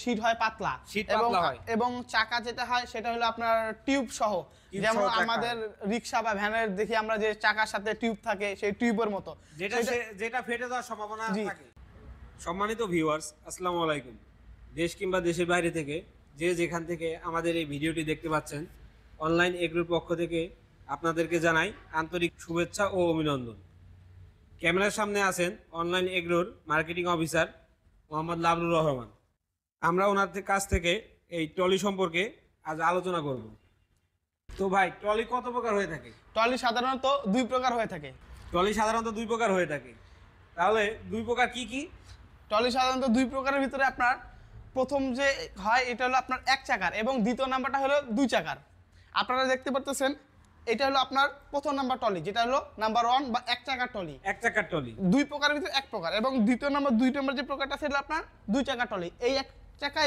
Sheet হয় পাতলা এবং চাকা যেটা হয় সেটা হলো আপনার টিউব সহ, যেমন আমাদের রিকশা বা ভ্যানের দেখি আমরা যে চাকার সাথে টিউব থাকে সেই টিউবের মতো, যেটা ফেটে যাওয়ার সম্ভাবনা থাকে। সম্মানিত ভিউয়ার্স, আসসালামু আলাইকুম। দেশ কিংবা দেশের বাইরে থেকে যে যেখান থেকে আমাদের এই ভিডিওটি দেখতে পাচ্ছেন, অনলাইন এগ্রোর পক্ষ থেকে আপনাদেরকে জানাই আন্তরিক শুভেচ্ছা ও অভিনন্দন। ক্যামেরার সামনে আছেন অনলাইন এগ্রোর মার্কেটিং অফিসার মোহাম্মদ লাবলুর রহমান। আমরা ওনার কাছ থেকে এই ট্রলি সম্পর্কে আজ আলোচনা করব। তো ভাই, ট্রলি কত প্রকার হয়ে থাকে? ট্রলি সাধারণত দুই প্রকার হয়ে থাকে। তাহলে দুই প্রকার কি কি? ট্রলি সাধারণত দুই প্রকারের ভিতরে আপনার প্রথম যে হয় এটা হলো আপনার এক চাকার এবং দ্বিতীয় নাম্বারটা হলো দুই চাকার। আপনারা দেখতে পাচ্ছেন এটা হলো আপনার প্রথম নাম্বার ট্রলি, যেটা হলো নাম্বার 1 বা এক চাকার ট্রলি। দুই প্রকারের ভিতরে এক প্রকার, এবং দ্বিতীয় নাম্বার দুই নম্বর যে প্রকারটা সেটা আপনার দুই চাকার ট্রলি। এই এক চাকা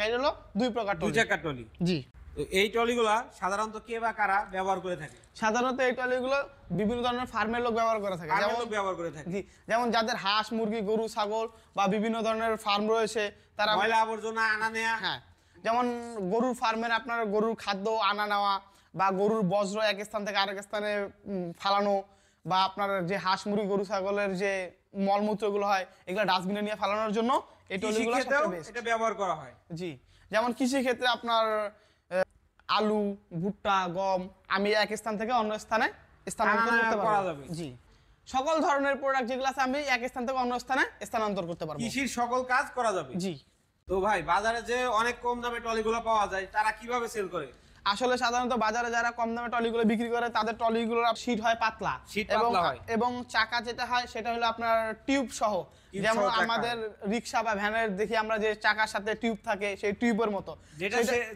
এটা হলো দুই প্রকার ট্রলি। দুই চাকার ট্রলি। জি। তো এই ট্রলিগুলো সাধারণত কে বা কারা ব্যবহার করে থাকে? সাধারণত এই ট্রলিগুলো বিভিন্ন ধরনের ফার্মের লোক ব্যবহার করে থাকে। জি, যেমন যাদের হাঁস মুরগি গরু ছাগল বা বিভিন্ন ধরনের ফার্ম রয়েছে তারা ময়লা আবর্জনা আনা নেওয়া, হ্যাঁ, যেমন গরুর ফার্মের আপনার গরুর খাদ্য আনা নেওয়া বা গরুর বজ্র এক স্থান থেকে আরেক স্থানে ফালানো, বা আপনার যে হাঁস মুরগি গরু ছাগলের যে মলমূত্রগুলো হয় এগুলো ডাস্টবিনে নিয়ে ফালানোর জন্য এই ট্রলিগুলো এটা ব্যবহার করা হয়। জি, যেমন কৃষি ক্ষেত্রে আপনার আলু ভুট্টা গম আমি এক স্থান থেকে অন্য স্থানে স্থানান্তর করতে পারবো। জি, সকল ধরনের প্রোডাক্ট যেগুলো আছে আমি এক স্থান থেকে অন্য স্থানে স্থানান্তর করতে পারবো। কৃষির সকল কাজ করা যাবে। জি। তো ভাই, বাজারে যে অনেক কম দামে ট্রলিগুলো পাওয়া যায় তারা কিভাবে সেল করে? আসলে সাধারণত বাজারে যারা কম দামে ট্রলিগুলো বিক্রি করে তাদের ট্রলিগুলোর শীট হয় পাতলা এবং চাকা যেটা হয় সেটা হলো আপনার টিউব সহ, যেমন আমাদের রিকশা বা ভ্যানের দেখি আমরা যে চাকার সাথে টিউব থাকে সেই টিউবের মতো,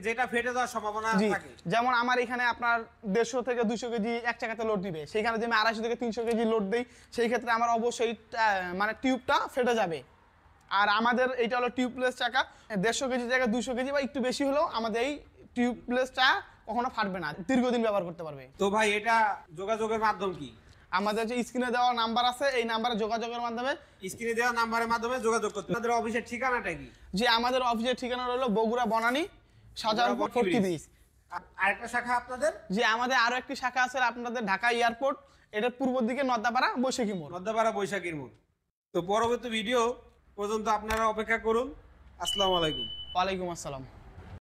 যেটা ফেটে যাওয়ার সম্ভাবনা থাকে। যেমন আমার এখানে আপনার 150 থেকে 200 কেজি এক চাকাতে লোড দিবে, সেখানে যদি আমি 250 থেকে 300 কেজি লোড দিই সেই ক্ষেত্রে আমার অবশ্যই মানে টিউবটা ফেটে যাবে। আর আমাদের এইটা হলো টিউবলেস চাকা, 150 কেজি জায়গায় 200 কেজি বা একটু বেশি হলেও আমাদের এই টিউবলেসটা কখনো ফাটবে না, দীর্ঘদিন ব্যবহার করতে পারবে। তো ভাই, এটা যোগাযোগের মাধ্যম কি? আমাদের যে স্ক্রিনে দেওয়া নাম্বার আছে এই নাম্বারে যোগাযোগের মাধ্যমে যোগাযোগ করতে। আমাদের অফিসের ঠিকানাটা কি? যে আমাদের অফিসের ঠিকানা হলো বগুড়া বনানী শাহজাহানপুর 40 ব্রিজ। আরেকটা শাখা আপনাদের? যে আমাদের আরো একটি শাখা আছে আপনাদের ঢাকা এয়ারপোর্ট, এটার পূর্ব দিকে নদ্দাপাড়া বৈশাখী মোড়। তো পরবর্তী ভিডিও পর্যন্ত আপনারা অপেক্ষা করুন। আসসালামু আলাইকুম। ওয়ালাইকুম আসসালাম।